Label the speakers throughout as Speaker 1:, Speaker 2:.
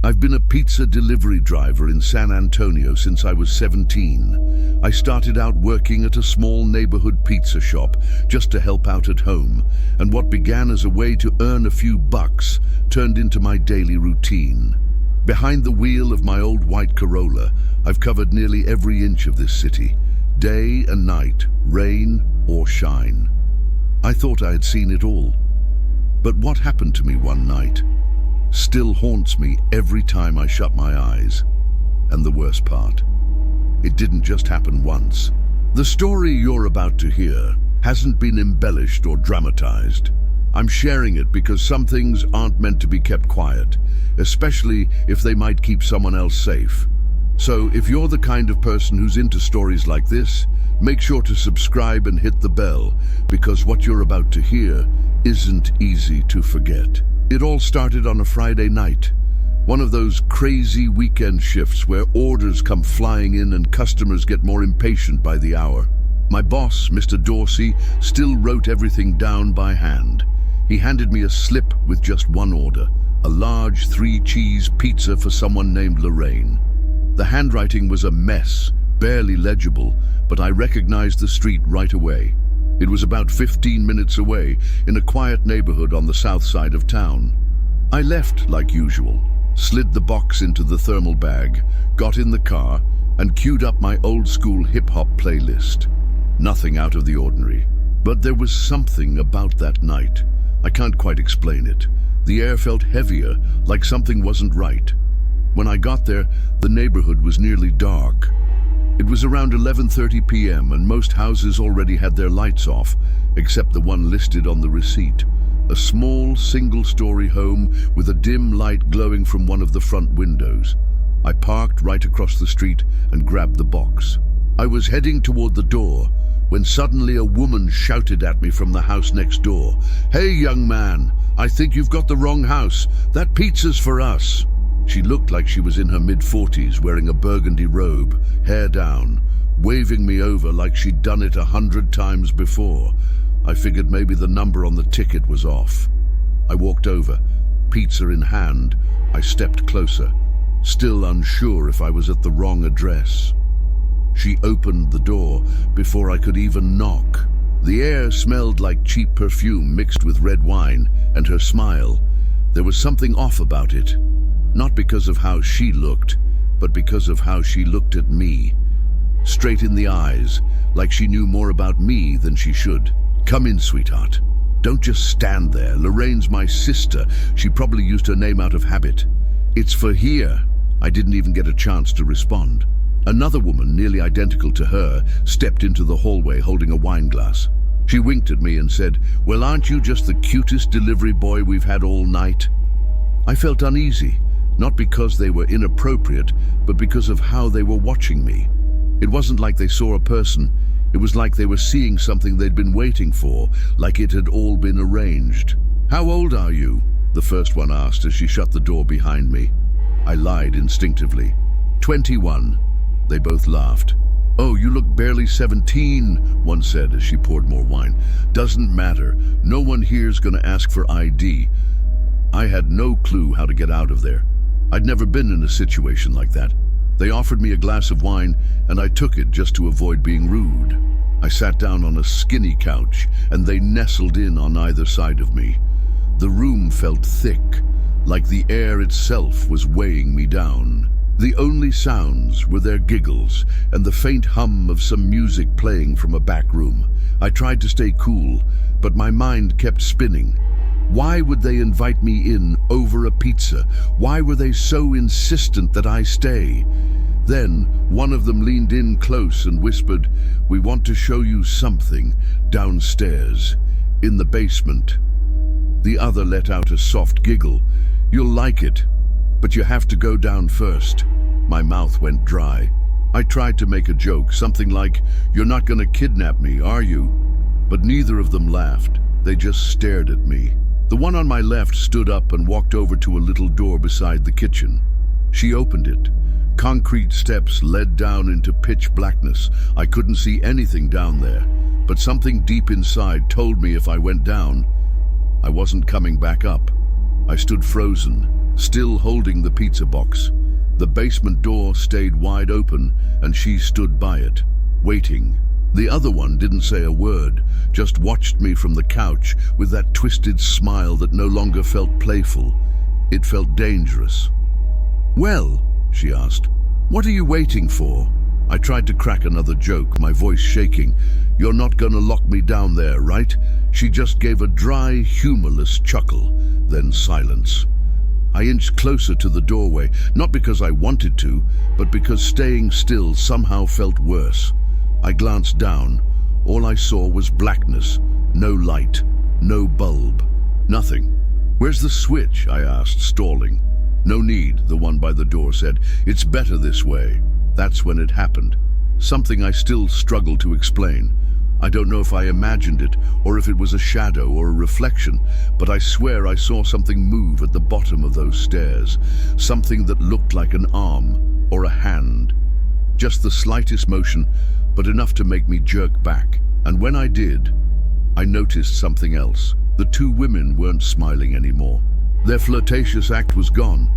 Speaker 1: I've been a pizza delivery driver in San Antonio since I was 17. I started out working at a small neighborhood pizza shop just to help out at home, and what began as a way to earn a few bucks turned into my daily routine. Behind the wheel of my old white Corolla, I've covered nearly every inch of this city, day and night, rain or shine. I thought I had seen it all. But what happened to me one night still haunts me every time I shut my eyes. And the worst part, it didn't just happen once. The story you're about to hear hasn't been embellished or dramatized. I'm sharing it because some things aren't meant to be kept quiet, especially if they might keep someone else safe. So if you're the kind of person who's into stories like this, make sure to subscribe and hit the bell, because what you're about to hear isn't easy to forget. It all started on a Friday night, one of those crazy weekend shifts where orders come flying in and customers get more impatient by the hour. My boss, Mr. Dorsey, still wrote everything down by hand. He handed me a slip with just one order, a large 3-cheese pizza for someone named Lorraine. The handwriting was a mess, barely legible, but I recognized the street right away. It was about 15 minutes away, in a quiet neighborhood on the south side of town. I left like usual, slid the box into the thermal bag, got in the car, and queued up my old-school hip-hop playlist. Nothing out of the ordinary. But there was something about that night. I can't quite explain it. The air felt heavier, like something wasn't right. When I got there, the neighborhood was nearly dark. It was around 11:30 p.m. and most houses already had their lights off, except the one listed on the receipt. A small, single-story home with a dim light glowing from one of the front windows. I parked right across the street and grabbed the box. I was heading toward the door when suddenly a woman shouted at me from the house next door. "Hey, young man, I think you've got the wrong house. That pizza's for us." She looked like she was in her mid-40s, wearing a burgundy robe, hair down, waving me over like she'd done it 100 times before. I figured maybe the number on the ticket was off. I walked over, pizza in hand. I stepped closer, still unsure if I was at the wrong address. She opened the door before I could even knock. The air smelled like cheap perfume mixed with red wine, and her smile, there was something off about it. Not because of how she looked, but because of how she looked at me. Straight in the eyes, like she knew more about me than she should. "Come in, sweetheart. Don't just stand there. Lorraine's my sister. She probably used her name out of habit. It's for here." I didn't even get a chance to respond. Another woman, nearly identical to her, stepped into the hallway holding a wine glass. She winked at me and said, "Well, aren't you just the cutest delivery boy we've had all night?" I felt uneasy. Not because they were inappropriate, but because of how they were watching me. It wasn't like they saw a person. It was like they were seeing something they'd been waiting for, like it had all been arranged. "How old are you?" the first one asked as she shut the door behind me. I lied instinctively. 21. They both laughed. "Oh, you look barely 17, one said as she poured more wine. "Doesn't matter. No one here's gonna ask for ID. I had no clue how to get out of there. I'd never been in a situation like that. They offered me a glass of wine, and I took it just to avoid being rude. I sat down on a skinny couch, and they nestled in on either side of me. The room felt thick, like the air itself was weighing me down. The only sounds were their giggles and the faint hum of some music playing from a back room. I tried to stay cool, but my mind kept spinning. Why would they invite me in over a pizza? Why were they so insistent that I stay? Then one of them leaned in close and whispered, "We want to show you something downstairs, in the basement." The other let out a soft giggle. "You'll like it, but you have to go down first." My mouth went dry. I tried to make a joke, something like, "You're not going to kidnap me, are you?" But neither of them laughed. They just stared at me. The one on my left stood up and walked over to a little door beside the kitchen. She opened it. Concrete steps led down into pitch blackness. I couldn't see anything down there, but something deep inside told me if I went down, I wasn't coming back up. I stood frozen, still holding the pizza box. The basement door stayed wide open, and she stood by it, waiting. The other one didn't say a word, just watched me from the couch with that twisted smile that no longer felt playful. It felt dangerous. "Well," she asked, "what are you waiting for?" I tried to crack another joke, my voice shaking. "You're not gonna lock me down there, right?" She just gave a dry, humorless chuckle, then silence. I inched closer to the doorway, not because I wanted to, but because staying still somehow felt worse. I glanced down. All I saw was blackness, no light, no bulb, nothing. "Where's the switch?" I asked, stalling. "No need," the one by the door said. "It's better this way." That's when it happened. Something I still struggle to explain. I don't know if I imagined it, or if it was a shadow or a reflection, but I swear I saw something move at the bottom of those stairs. Something that looked like an arm or a hand. Just the slightest motion, but enough to make me jerk back. And when I did, I noticed something else. The two women weren't smiling anymore. Their flirtatious act was gone.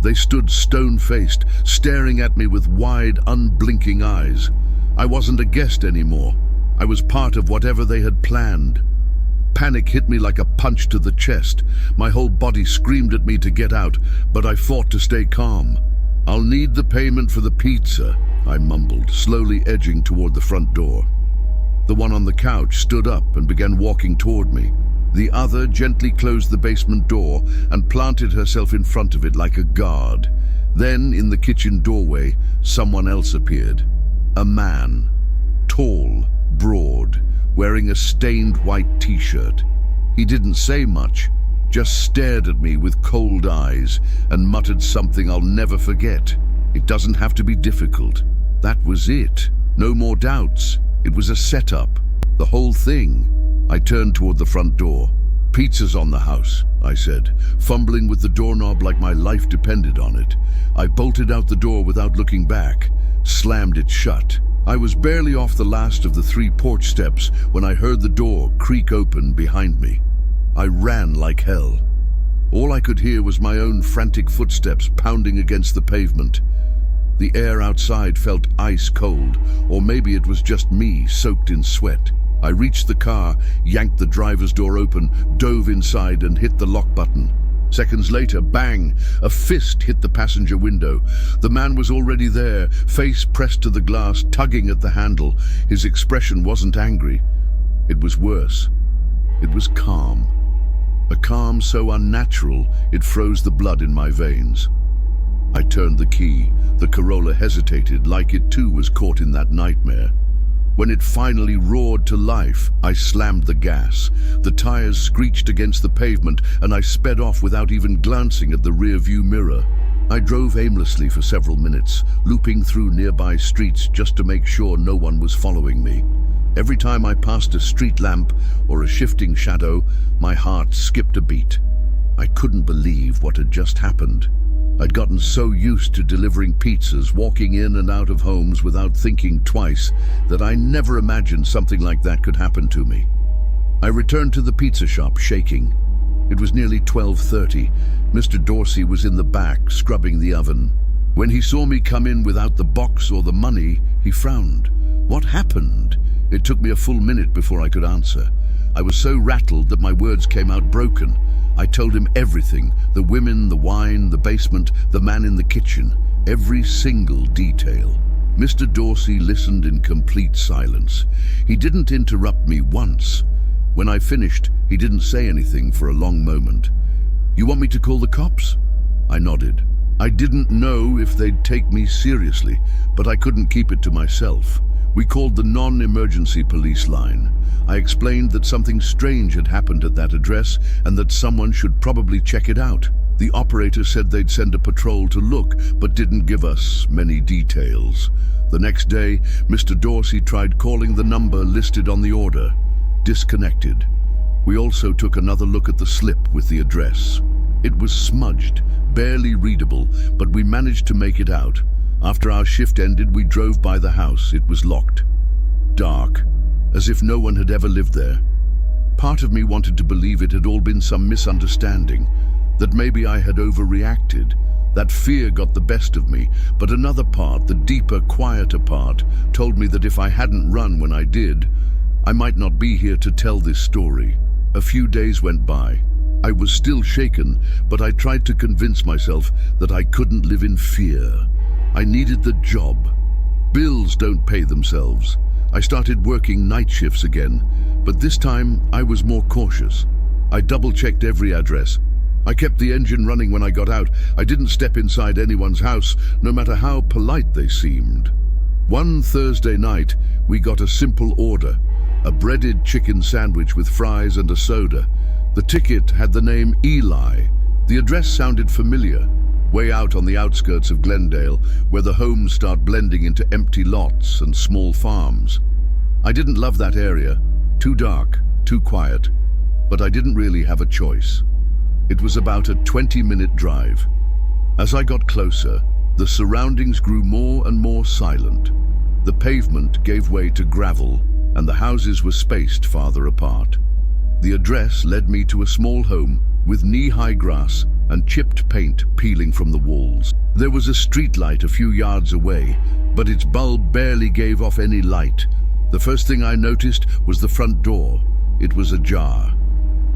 Speaker 1: They stood stone-faced, staring at me with wide, unblinking eyes. I wasn't a guest anymore. I was part of whatever they had planned. Panic hit me like a punch to the chest. My whole body screamed at me to get out, but I fought to stay calm. "I'll need the payment for the pizza," I mumbled, slowly edging toward the front door. The one on the couch stood up and began walking toward me. The other gently closed the basement door and planted herself in front of it like a guard. Then, in the kitchen doorway, someone else appeared. A man. Tall, broad, wearing a stained white t-shirt. He didn't say much, just stared at me with cold eyes and muttered something I'll never forget. "It doesn't have to be difficult." That was it. No more doubts. It was a setup. The whole thing. I turned toward the front door. "Pizza's on the house," I said, fumbling with the doorknob like my life depended on it. I bolted out the door without looking back, slammed it shut. I was barely off the last of the 3 porch steps when I heard the door creak open behind me. I ran like hell. All I could hear was my own frantic footsteps pounding against the pavement. The air outside felt ice cold, or maybe it was just me soaked in sweat. I reached the car, yanked the driver's door open, dove inside and hit the lock button. Seconds later, bang! A fist hit the passenger window. The man was already there, face pressed to the glass, tugging at the handle. His expression wasn't angry. It was worse. It was calm. A calm so unnatural, it froze the blood in my veins. I turned the key. The Corolla hesitated, like it too was caught in that nightmare. When it finally roared to life, I slammed the gas. The tires screeched against the pavement, and I sped off without even glancing at the rear-view mirror. I drove aimlessly for several minutes, looping through nearby streets just to make sure no one was following me. Every time I passed a street lamp or a shifting shadow, my heart skipped a beat. I couldn't believe what had just happened. I'd gotten so used to delivering pizzas, walking in and out of homes without thinking twice, that I never imagined something like that could happen to me. I returned to the pizza shop, shaking. It was nearly 12:30. Mr. Dorsey was in the back, scrubbing the oven. When he saw me come in without the box or the money, he frowned. "What happened?" It took me a full minute before I could answer. I was so rattled that my words came out broken. I told him everything, the women, the wine, the basement, the man in the kitchen, every single detail. Mr. Dorsey listened in complete silence. He didn't interrupt me once. When I finished, he didn't say anything for a long moment. "You want me to call the cops?" I nodded. I didn't know if they'd take me seriously, but I couldn't keep it to myself. We called the non-emergency police line. I explained that something strange had happened at that address and that someone should probably check it out. The operator said they'd send a patrol to look, but didn't give us many details. The next day, Mr. Dorsey tried calling the number listed on the order. Disconnected. We also took another look at the slip with the address. It was smudged, barely readable, but we managed to make it out. After our shift ended, we drove by the house. It was locked. Dark, as if no one had ever lived there. Part of me wanted to believe it had all been some misunderstanding. that maybe I had overreacted. That fear got the best of me, but another part, the deeper, quieter part, told me that if I hadn't run when I did, I might not be here to tell this story. A few days went by. I was still shaken, but I tried to convince myself that I couldn't live in fear. I needed the job. Bills don't pay themselves. I started working night shifts again, but this time I was more cautious. I double-checked every address. I kept the engine running when I got out. I didn't step inside anyone's house, no matter how polite they seemed. One Thursday night, we got a simple order, a breaded chicken sandwich with fries and a soda. The ticket had the name Eli. The address sounded familiar, way out on the outskirts of Glendale, where the homes start blending into empty lots and small farms. I didn't love that area, too dark, too quiet, but I didn't really have a choice. It was about a 20-minute drive. As I got closer, the surroundings grew more and more silent. The pavement gave way to gravel, and the houses were spaced farther apart. The address led me to a small home with knee-high grass and chipped paint peeling from the walls. There was a streetlight a few yards away, but its bulb barely gave off any light. The first thing I noticed was the front door. It was ajar.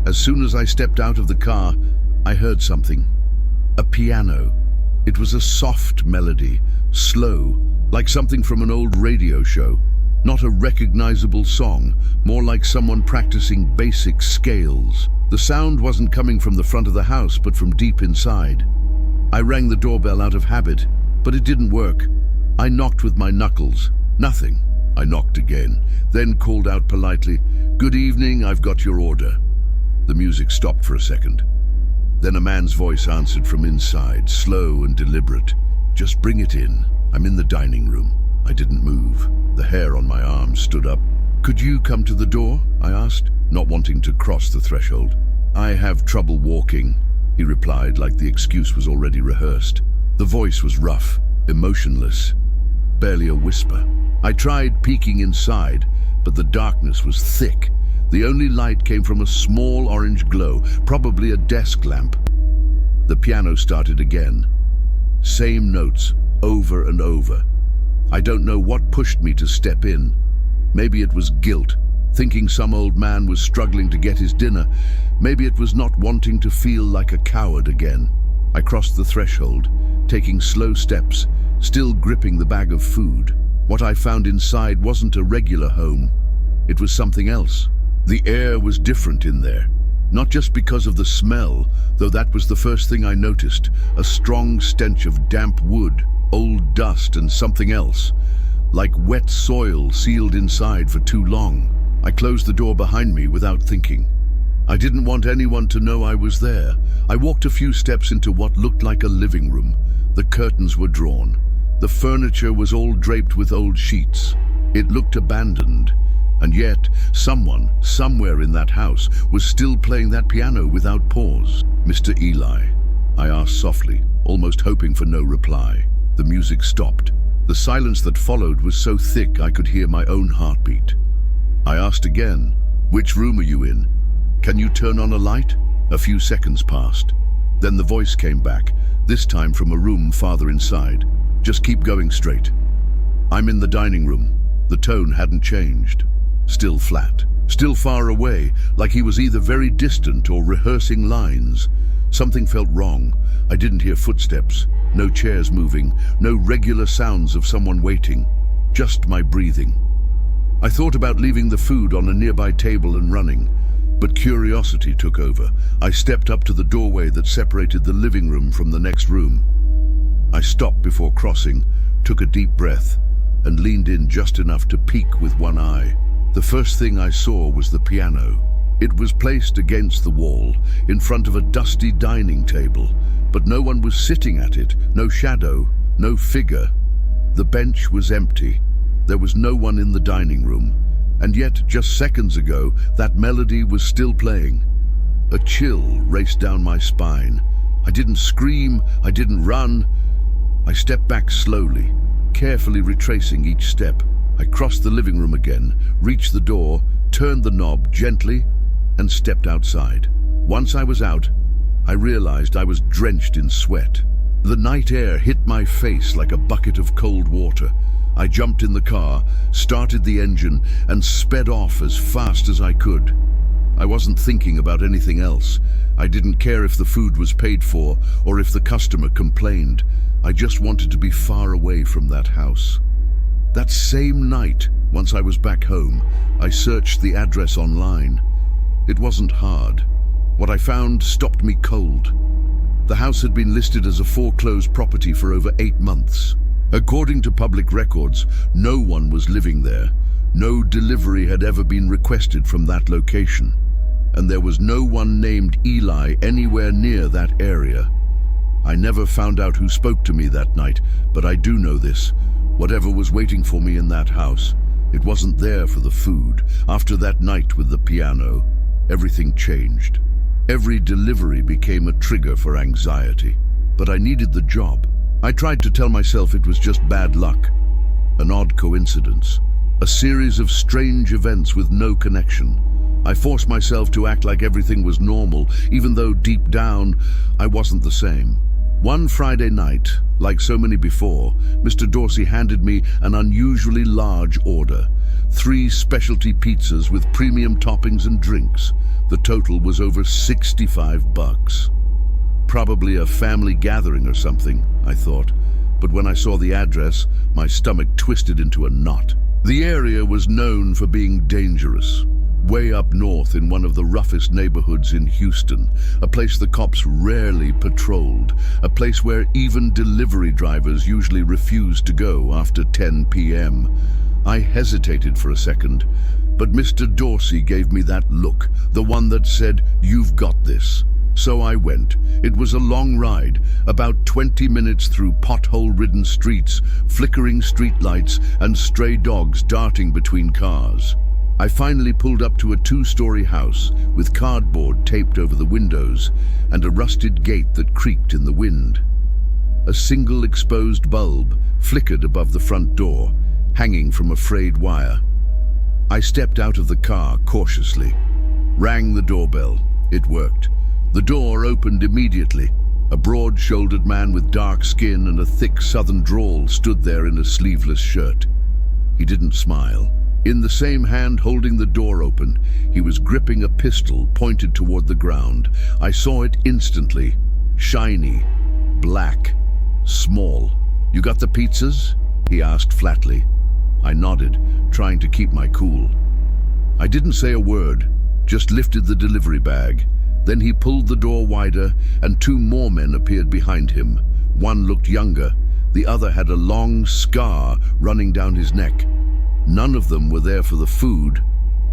Speaker 1: As soon as I stepped out of the car, I heard something. A piano. It was a soft melody, slow, like something from an old radio show. Not a recognizable song, more like someone practicing basic scales. The sound wasn't coming from the front of the house, but from deep inside. I rang the doorbell out of habit, but it didn't work. I knocked with my knuckles. Nothing. I knocked again, then called out politely, "Good evening, I've got your order." The music stopped for a second. Then a man's voice answered from inside, slow and deliberate. "Just bring it in. I'm in the dining room." I didn't move. The hair on my arm stood up. "Could you come to the door?" I asked, not wanting to cross the threshold. "I have trouble walking," he replied, like the excuse was already rehearsed. The voice was rough, emotionless, barely a whisper. I tried peeking inside, but the darkness was thick. The only light came from a small orange glow, probably a desk lamp. The piano started again. Same notes, over and over. I don't know what pushed me to step in. Maybe it was guilt, thinking some old man was struggling to get his dinner. Maybe it was not wanting to feel like a coward again. I crossed the threshold, taking slow steps, still gripping the bag of food. What I found inside wasn't a regular home. It was something else. The air was different in there, not just because of the smell, though that was the first thing I noticed, a strong stench of damp wood, old dust, and something else, like wet soil sealed inside for too long. I closed the door behind me without thinking. I didn't want anyone to know I was there. I walked a few steps into what looked like a living room. The curtains were drawn. The furniture was all draped with old sheets. It looked abandoned. And yet, someone, somewhere in that house, was still playing that piano without pause. "Mr. Eli?" I asked softly, almost hoping for no reply. The music stopped. The silence that followed was so thick I could hear my own heartbeat. I asked again, "Which room are you in? Can you turn on a light?" A few seconds passed. Then the voice came back, this time from a room farther inside. "Just keep going straight." "I'm in the dining room." The tone hadn't changed. Still flat, still far away, like he was either very distant or rehearsing lines. Something felt wrong. I didn't hear footsteps, no chairs moving, no regular sounds of someone waiting, just my breathing. I thought about leaving the food on a nearby table and running, but curiosity took over. I stepped up to the doorway that separated the living room from the next room. I stopped before crossing, took a deep breath, and leaned in just enough to peek with one eye. The first thing I saw was the piano. It was placed against the wall, in front of a dusty dining table, but no one was sitting at it, no shadow, no figure. The bench was empty. There was no one in the dining room, and yet just seconds ago, that melody was still playing. A chill raced down my spine. I didn't scream, I didn't run. I stepped back slowly, carefully retracing each step. I crossed the living room again, reached the door, turned the knob gently, and stepped outside. Once I was out, I realized I was drenched in sweat. The night air hit my face like a bucket of cold water. I jumped in the car, started the engine, and sped off as fast as I could. I wasn't thinking about anything else. I didn't care if the food was paid for or if the customer complained. I just wanted to be far away from that house. That same night, once I was back home, I searched the address online. It wasn't hard. What I found stopped me cold. The house had been listed as a foreclosed property for over 8 months. According to public records, no one was living there. No delivery had ever been requested from that location. And there was no one named Eli anywhere near that area. I never found out who spoke to me that night, but I do know this. Whatever was waiting for me in that house, it wasn't there for the food. After that night with the piano, everything changed. Every delivery became a trigger for anxiety. But I needed the job. I tried to tell myself it was just bad luck, an odd coincidence, a series of strange events with no connection. I forced myself to act like everything was normal, even though deep down, I wasn't the same. One Friday night, like so many before, Mr. Dorsey handed me an unusually large order. 3 specialty pizzas with premium toppings and drinks. The total was over $65. Probably a family gathering or something, I thought. But when I saw the address, my stomach twisted into a knot. The area was known for being dangerous. Way up north in one of the roughest neighborhoods in Houston, a place the cops rarely patrolled, a place where even delivery drivers usually refused to go after 10 p.m. I hesitated for a second, but Mr. Dorsey gave me that look, the one that said, "You've got this." So I went. It was a long ride, about 20 minutes through pothole-ridden streets, flickering streetlights, and stray dogs darting between cars. I finally pulled up to a 2-story house with cardboard taped over the windows and a rusted gate that creaked in the wind. A single exposed bulb flickered above the front door, hanging from a frayed wire. I stepped out of the car cautiously, rang the doorbell. It worked. The door opened immediately. A broad-shouldered man with dark skin and a thick southern drawl stood there in a sleeveless shirt. He didn't smile. In the same hand holding the door open, he was gripping a pistol pointed toward the ground. I saw it instantly. Shiny, black, small. "You got the pizzas?" he asked flatly. I nodded, trying to keep my cool. I didn't say a word, just lifted the delivery bag. Then he pulled the door wider, and 2 more men appeared behind him. One looked younger. The other had a long scar running down his neck. None of them were there for the food.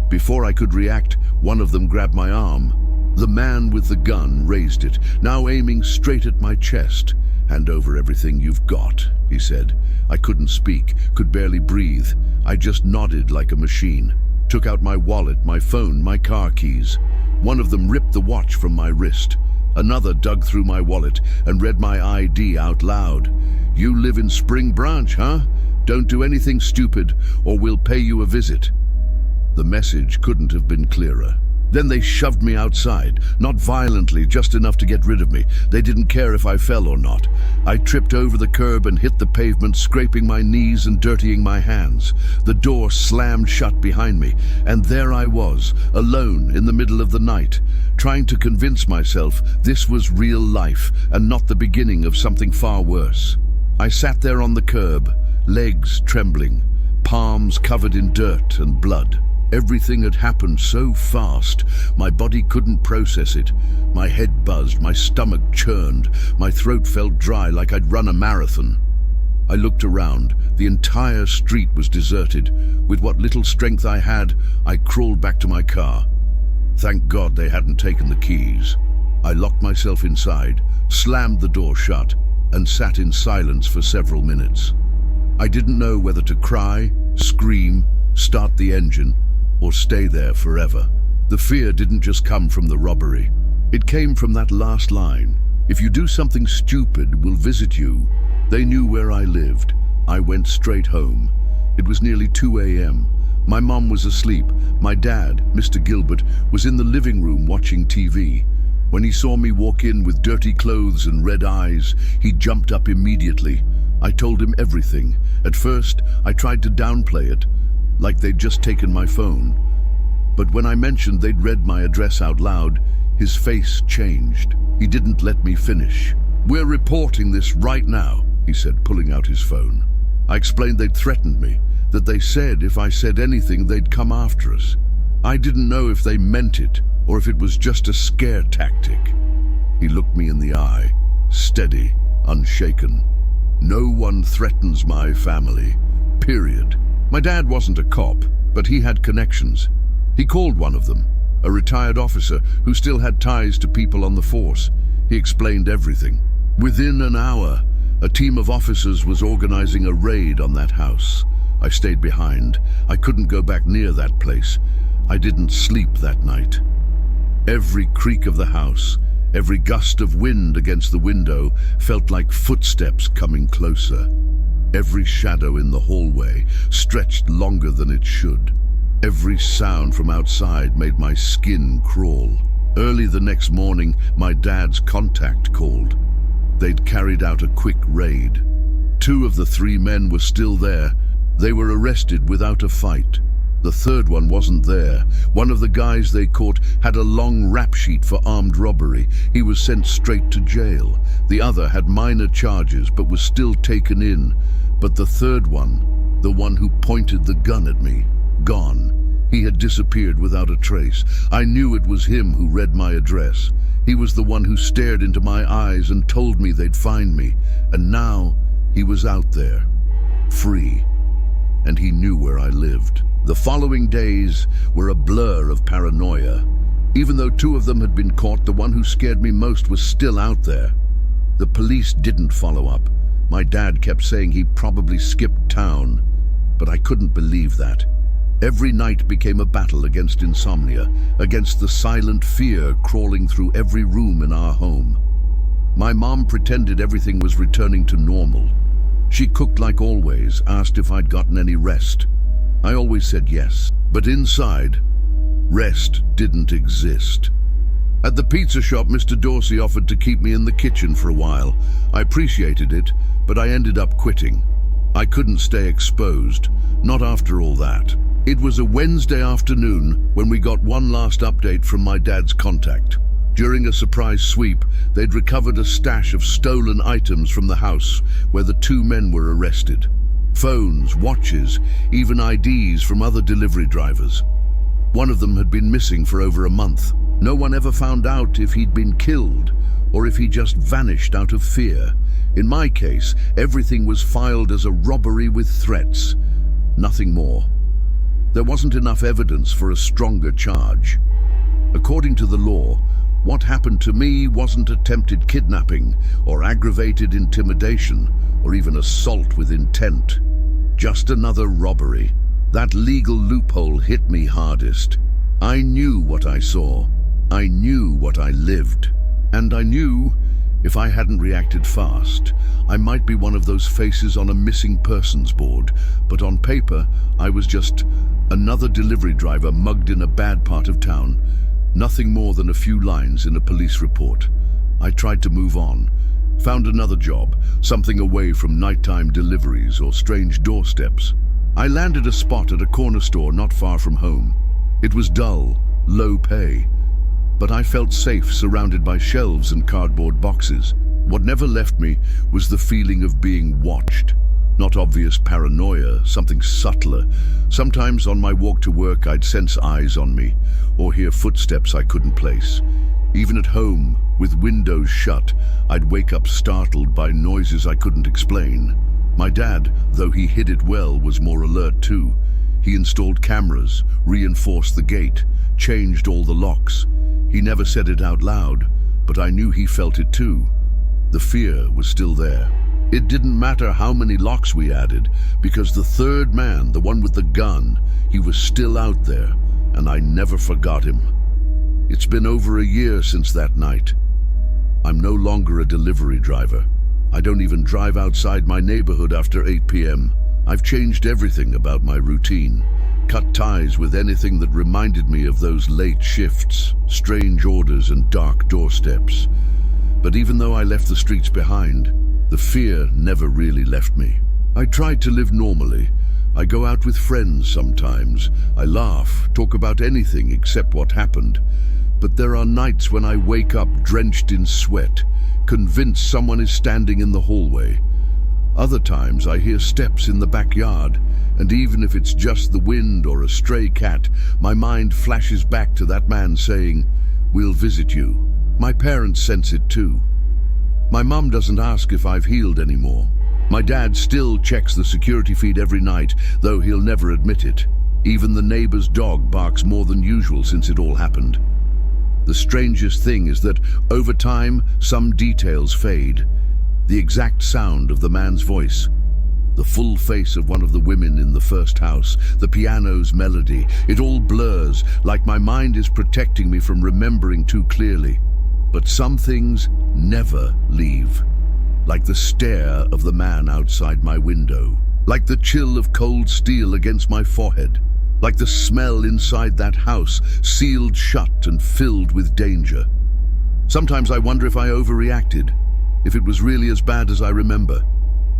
Speaker 1: Before I could react, one of them grabbed my arm. The man with the gun raised it, now aiming straight at my chest. "Hand over everything you've got," he said. I couldn't speak, could barely breathe. I just nodded like a machine. Took out my wallet, my phone, my car keys. One of them ripped the watch from my wrist. Another dug through my wallet and read my ID out loud. "You live in Spring Branch, huh? Don't do anything stupid or we'll pay you a visit." The message couldn't have been clearer. Then they shoved me outside, not violently, just enough to get rid of me. They didn't care if I fell or not. I tripped over the curb and hit the pavement, scraping my knees and dirtying my hands. The door slammed shut behind me, and there I was, alone in the middle of the night, trying to convince myself this was real life and not the beginning of something far worse. I sat there on the curb, legs trembling, palms covered in dirt and blood. Everything had happened so fast, my body couldn't process it. My head buzzed, my stomach churned, my throat felt dry like I'd run a marathon. I looked around. The entire street was deserted. With what little strength I had, I crawled back to my car. Thank God they hadn't taken the keys. I locked myself inside, slammed the door shut, and sat in silence for several minutes. I didn't know whether to cry, scream, start the engine, or stay there forever. The fear didn't just come from the robbery. It came from that last line. "If you do something stupid, we'll visit you." They knew where I lived. I went straight home. It was nearly 2 a.m. My mom was asleep. My dad, Mr. Gilbert, was in the living room watching TV. When he saw me walk in with dirty clothes and red eyes, he jumped up immediately. I told him everything. At first, I tried to downplay it, like they'd just taken my phone. But when I mentioned they'd read my address out loud, his face changed. He didn't let me finish. "We're reporting this right now," he said, pulling out his phone. I explained they'd threatened me, that they said if I said anything they'd come after us. I didn't know if they meant it or if it was just a scare tactic. He looked me in the eye, steady, unshaken. "No one threatens my family, period." My dad wasn't a cop, but he had connections. He called one of them, a retired officer who still had ties to people on the force. He explained everything. Within an hour, a team of officers was organizing a raid on that house. I stayed behind. I couldn't go back near that place. I didn't sleep that night. Every creak of the house, every gust of wind against the window felt like footsteps coming closer. Every shadow in the hallway stretched longer than it should. Every sound from outside made my skin crawl. Early the next morning, my dad's contact called. They'd carried out a quick raid. 2 of the 3 men were still there. They were arrested without a fight. The third one wasn't there. One of the guys they caught had a long rap sheet for armed robbery. He was sent straight to jail. The other had minor charges but was still taken in. But the third one, the one who pointed the gun at me, gone. He had disappeared without a trace. I knew it was him who read my address. He was the one who stared into my eyes and told me they'd find me. And now he was out there, free. And he knew where I lived. The following days were a blur of paranoia. Even though 2 of them had been caught, the one who scared me most was still out there. The police didn't follow up. My dad kept saying he probably skipped town, but I couldn't believe that. Every night became a battle against insomnia, against the silent fear crawling through every room in our home. My mom pretended everything was returning to normal. She cooked like always, asked if I'd gotten any rest. I always said yes, but inside, rest didn't exist. At the pizza shop, Mr. Dorsey offered to keep me in the kitchen for a while. I appreciated it, but I ended up quitting. I couldn't stay exposed, not after all that. It was a Wednesday afternoon when we got one last update from my dad's contact. During a surprise sweep, they'd recovered a stash of stolen items from the house where the 2 men were arrested. Phones, watches, even IDs from other delivery drivers. One of them had been missing for over a month. No one ever found out if he'd been killed or if he just vanished out of fear. In my case, everything was filed as a robbery with threats. Nothing more. There wasn't enough evidence for a stronger charge. According to the law, what happened to me wasn't attempted kidnapping or aggravated intimidation or even assault with intent. Just another robbery. That legal loophole hit me hardest. I knew what I saw. I knew what I lived. And I knew if I hadn't reacted fast, I might be one of those faces on a missing persons board. But on paper, I was just another delivery driver mugged in a bad part of town. Nothing more than a few lines in a police report. I tried to move on. Found another job, something away from nighttime deliveries or strange doorsteps. I landed a spot at a corner store not far from home. It was dull, low pay, but I felt safe surrounded by shelves and cardboard boxes. What never left me was the feeling of being watched. Not obvious paranoia, something subtler. Sometimes on my walk to work I'd sense eyes on me or hear footsteps I couldn't place. Even at home, with windows shut, I'd wake up startled by noises I couldn't explain. My dad, though he hid it well, was more alert too. He installed cameras, reinforced the gate, changed all the locks. He never said it out loud, but I knew he felt it too. The fear was still there. It didn't matter how many locks we added, because the third man, the one with the gun, he was still out there, and I never forgot him. It's been over a year since that night. I'm no longer a delivery driver. I don't even drive outside my neighborhood after 8 p.m. I've changed everything about my routine. cut ties with anything that reminded me of those late shifts, strange orders and dark doorsteps. But even though I left the streets behind, the fear never really left me. I tried to live normally. I go out with friends sometimes. I laugh, talk about anything except what happened. But there are nights when I wake up drenched in sweat, convinced someone is standing in the hallway. Other times I hear steps in the backyard, and even if it's just the wind or a stray cat, my mind flashes back to that man saying, "We'll visit you." My parents sense it too. My mum doesn't ask if I've healed anymore. My dad still checks the security feed every night, though he'll never admit it. Even the neighbor's dog barks more than usual since it all happened. The strangest thing is that, over time, some details fade. The exact sound of the man's voice, the full face of one of the women in the first house, the piano's melody, it all blurs, like my mind is protecting me from remembering too clearly. But some things never leave. Like the stare of the man outside my window, like the chill of cold steel against my forehead, like the smell inside that house, sealed shut and filled with danger. Sometimes I wonder if I overreacted, if it was really as bad as I remember.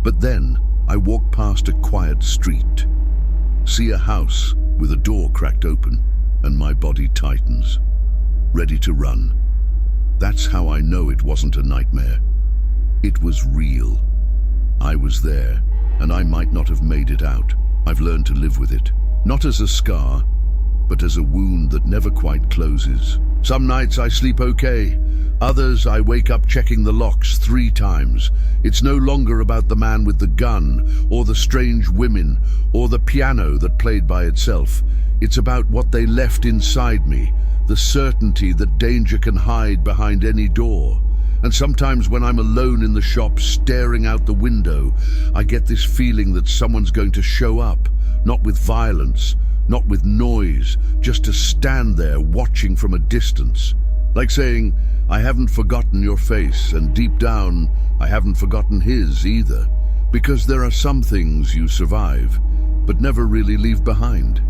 Speaker 1: But then I walk past a quiet street, see a house with a door cracked open, and my body tightens, ready to run. That's how I know it wasn't a nightmare. It was real. I was there, and I might not have made it out. I've learned to live with it. Not as a scar, but as a wound that never quite closes. Some nights I sleep okay. Others I wake up checking the locks 3 times. It's no longer about the man with the gun, or the strange women, or the piano that played by itself. It's about what they left inside me, the certainty that danger can hide behind any door. And sometimes when I'm alone in the shop staring out the window, I get this feeling that someone's going to show up, not with violence, not with noise, just to stand there watching from a distance. Like saying, "I haven't forgotten your face," and deep down, I haven't forgotten his either. Because there are some things you survive, but never really leave behind.